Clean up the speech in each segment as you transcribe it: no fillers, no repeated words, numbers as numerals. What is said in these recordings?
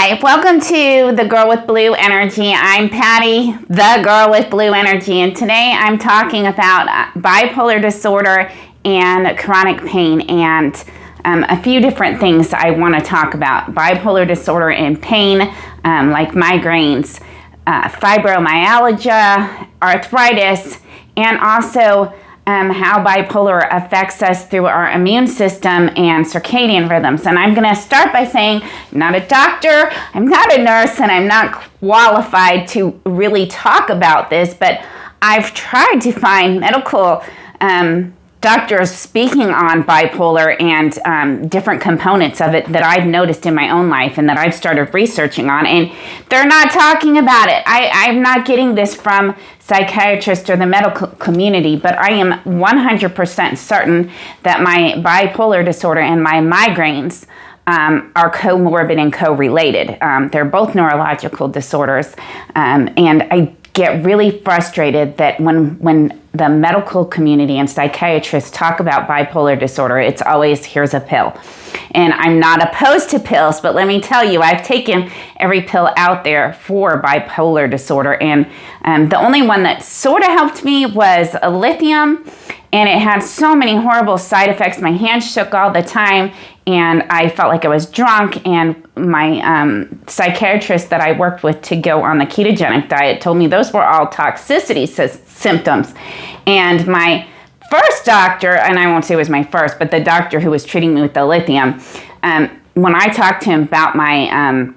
Hi, welcome to The Girl with Blue Energy. I'm Patty, the Girl with Blue Energy, and today I'm talking about bipolar disorder and chronic pain and a few different things I want to talk about. Bipolar disorder and pain, like migraines, fibromyalgia, arthritis, and also how bipolar affects us through our immune system and circadian rhythms. And I'm going to start by saying I'm not a doctor, I'm not a nurse, and I'm not qualified to really talk about this, but I've tried to find medical doctors speaking on bipolar and different components of it that I've noticed in my own life and that I've started researching on, and they're not talking about it. I'm not getting this from psychiatrists or the medical community, but I am 100% certain that my bipolar disorder and my migraines are comorbid and co-related. They're both neurological disorders, and I get really frustrated that when the medical community and psychiatrists talk about bipolar disorder, it's always, here's a pill. And I'm not opposed to pills, but let me tell you, I've taken every pill out there for bipolar disorder, and the only one that sort of helped me was a lithium, and it had so many horrible side effects. My hands shook all the time, and I felt like I was drunk, and my psychiatrist that I worked with to go on the ketogenic diet told me those were all toxicity symptoms. And my first doctor, and I won't say it was my first, but the doctor who was treating me with the lithium, when I talked to him about my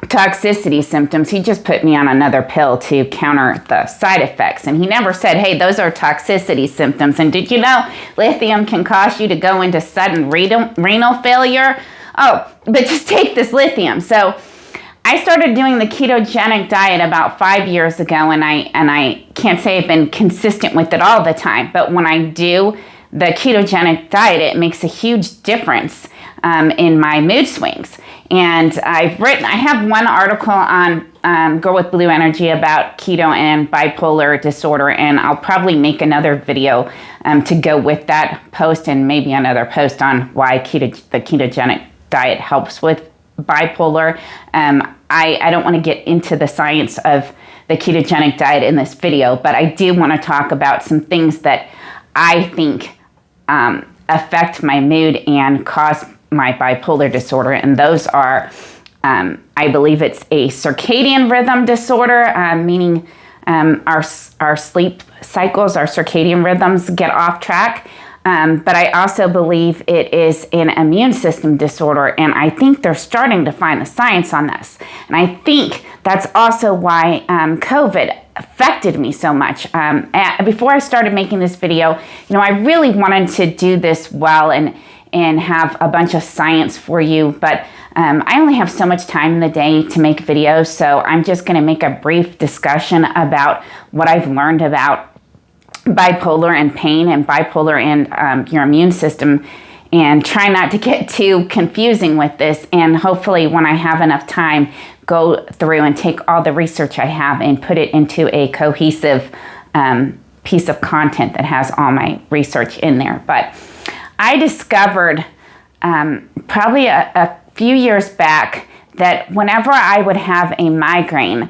toxicity symptoms, he just put me on another pill to counter the side effects. And he never said, hey, those are toxicity symptoms. And did you know lithium can cause you to go into sudden renal failure? Oh, but just take this lithium. So I started doing the ketogenic diet about 5 years ago, and I can't say I've been consistent with it all the time, but when I do the ketogenic diet, it makes a huge difference in my mood swings. And I have one article on Girl with Blue Energy about keto and bipolar disorder, and I'll probably make another video to go with that post, and maybe another post on why the ketogenic diet helps with bipolar. I don't want to get into the science of the ketogenic diet in this video, but I do want to talk about some things that I think affect my mood and cause my bipolar disorder, and those are, I believe it's a circadian rhythm disorder, meaning our sleep cycles, our circadian rhythms get off track. But I also believe it is an immune system disorder, and I think they're starting to find the science on this. And I think that's also why COVID affected me so much. Before I started making this video, I really wanted to do this well and have a bunch of science for you, but I only have so much time in the day to make videos, so I'm just going to make a brief discussion about what I've learned about bipolar and pain and bipolar and your immune system, and try not to get too confusing with this, and hopefully when I have enough time, go through and take all the research I have and put it into a cohesive piece of content that has all my research in there. But I discovered probably a few years back that whenever I would have a migraine,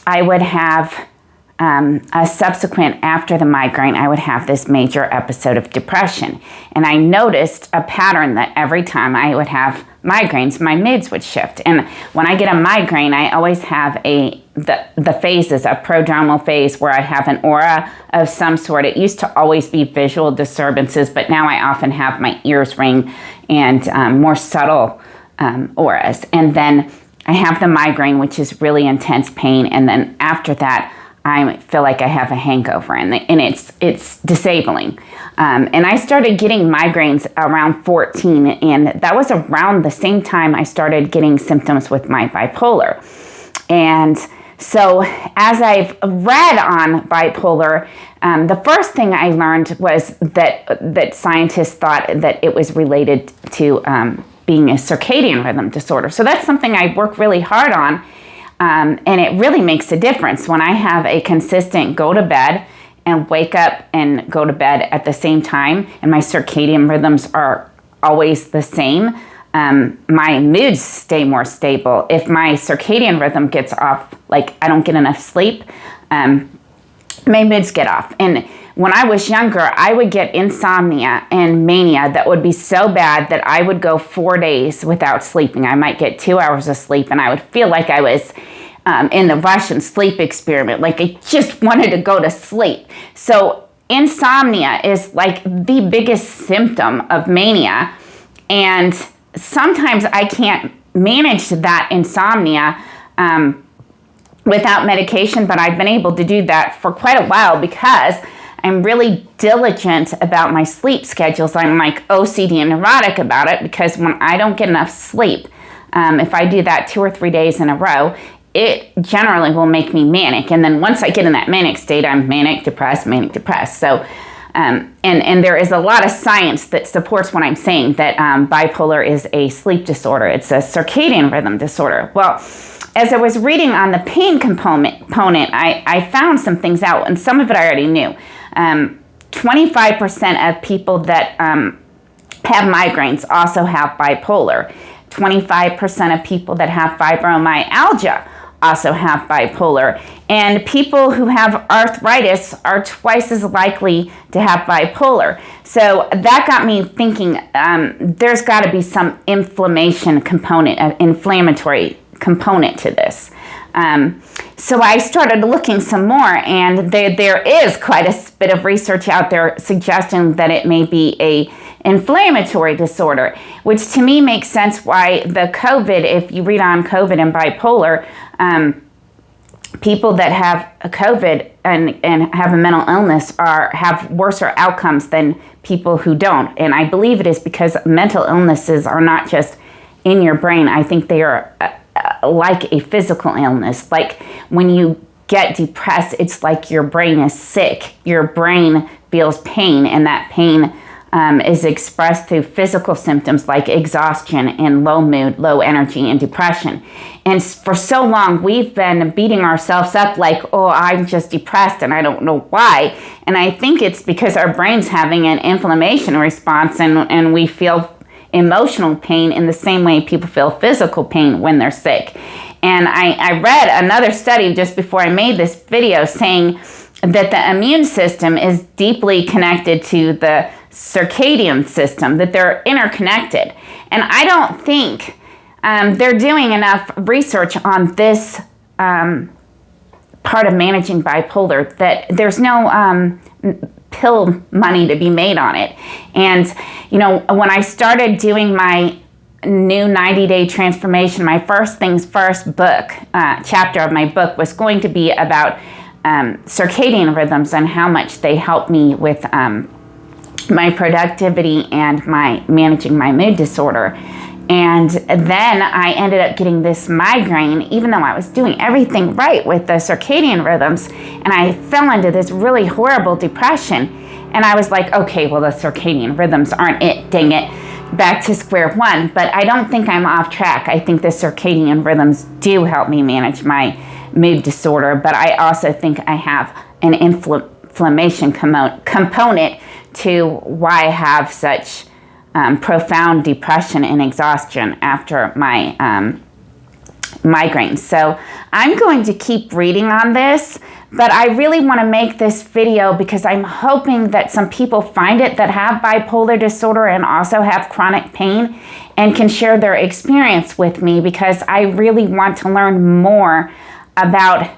I would have a subsequent, after the migraine, I would have this major episode of depression. And I noticed a pattern that every time I would have migraines, my moods would shift. And when I get a migraine, I always have the phases, a prodromal phase where I have an aura of some sort. It used to always be visual disturbances, but now I often have my ears ring and more subtle auras. And then I have the migraine, which is really intense pain. And then after that, I feel like I have a hangover, and it's disabling. And I started getting migraines around 14, and that was around the same time I started getting symptoms with my bipolar. And so as I've read on bipolar, the first thing I learned was that scientists thought that it was related to being a circadian rhythm disorder. So that's something I work really hard on. And it really makes a difference when I have a consistent go to bed and wake up and go to bed at the same time, and my circadian rhythms are always the same. my moods stay more stable. If my circadian rhythm gets off, like I don't get enough sleep, my moods get off. And when I was younger, I would get insomnia and mania that would be so bad that I would go 4 days without sleeping. I might get 2 hours of sleep and I would feel like I was in the Russian sleep experiment, like I just wanted to go to sleep. So insomnia is like the biggest symptom of mania, and sometimes I can't manage that insomnia without medication, but I've been able to do that for quite a while because I'm really diligent about my sleep schedules. I'm like OCD and neurotic about it, because when I don't get enough sleep, if I do that 2 or 3 days in a row, it generally will make me manic. And then once I get in that manic state, I'm manic, depressed. So, and there is a lot of science that supports what I'm saying, that bipolar is a sleep disorder. It's a circadian rhythm disorder. Well, as I was reading on the pain component, I found some things out, and some of it I already knew. 25% of people that have migraines also have bipolar. 25% of people that have fibromyalgia also have bipolar. And people who have arthritis are twice as likely to have bipolar. So that got me thinking, there's got to be some inflammatory component to this. So I started looking some more, and there is quite a bit of research out there suggesting that it may be a inflammatory disorder, which to me makes sense why the COVID, if you read on COVID and bipolar, people that have a COVID and have a mental illness have worse outcomes than people who don't. And I believe it is because mental illnesses are not just in your brain. I think they are like a physical illness. Like when you get depressed, it's like your brain is sick. Your brain feels pain, and that pain is expressed through physical symptoms like exhaustion and low mood, low energy, and depression. And for so long, we've been beating ourselves up like, oh, I'm just depressed and I don't know why. And I think it's because our brain's having an inflammation response, and we feel emotional pain in the same way people feel physical pain when they're sick. And I read another study just before I made this video saying that the immune system is deeply connected to the circadian system, that they're interconnected. And I don't think they're doing enough research on this part of managing bipolar, that there's no pill money to be made on it. And, you know, when I started doing my new 90-day transformation, my first things first book, chapter of my book was going to be about circadian rhythms and how much they help me with my productivity and my managing my mood disorder. And then I ended up getting this migraine, even though I was doing everything right with the circadian rhythms, and I fell into this really horrible depression. And I was like, okay, well, the circadian rhythms aren't it, dang it, back to square one. But I don't think I'm off track. I think the circadian rhythms do help me manage my mood disorder, but I also think I have an inflammation component to why I have such profound depression and exhaustion after my migraines. So I'm going to keep reading on this, but I really want to make this video because I'm hoping that some people find it that have bipolar disorder and also have chronic pain and can share their experience with me, because I really want to learn more about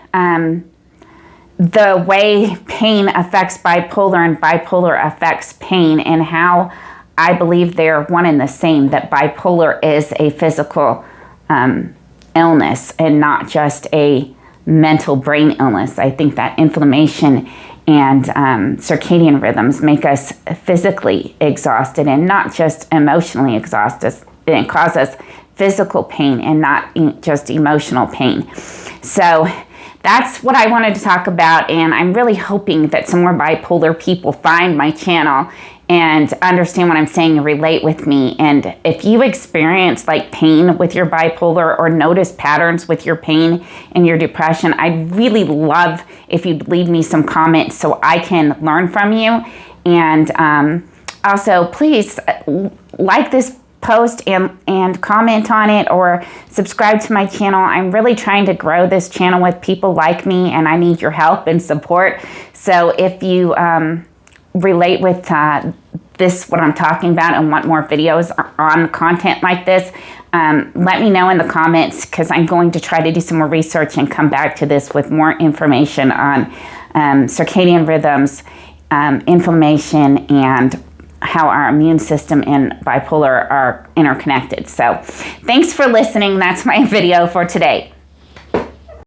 the way pain affects bipolar and bipolar affects pain, and how I believe they're one and the same, that bipolar is a physical illness and not just a mental brain illness. I think that inflammation and circadian rhythms make us physically exhausted and not just emotionally exhausted. It causes physical pain and not just emotional pain. So that's what I wanted to talk about, and I'm really hoping that some more bipolar people find my channel and understand what I'm saying and relate with me. And if you experience like pain with your bipolar or notice patterns with your pain and your depression, I'd really love if you'd leave me some comments so I can learn from you. And also, please like this post and comment on it or subscribe to my channel. I'm really trying to grow this channel with people like me, and I need your help and support. So if you relate with this, what I'm talking about, and want more videos on content like this, let me know in the comments, because I'm going to try to do some more research and come back to this with more information on circadian rhythms, inflammation, and how our immune system and bipolar are interconnected. So thanks for listening. That's my video for today.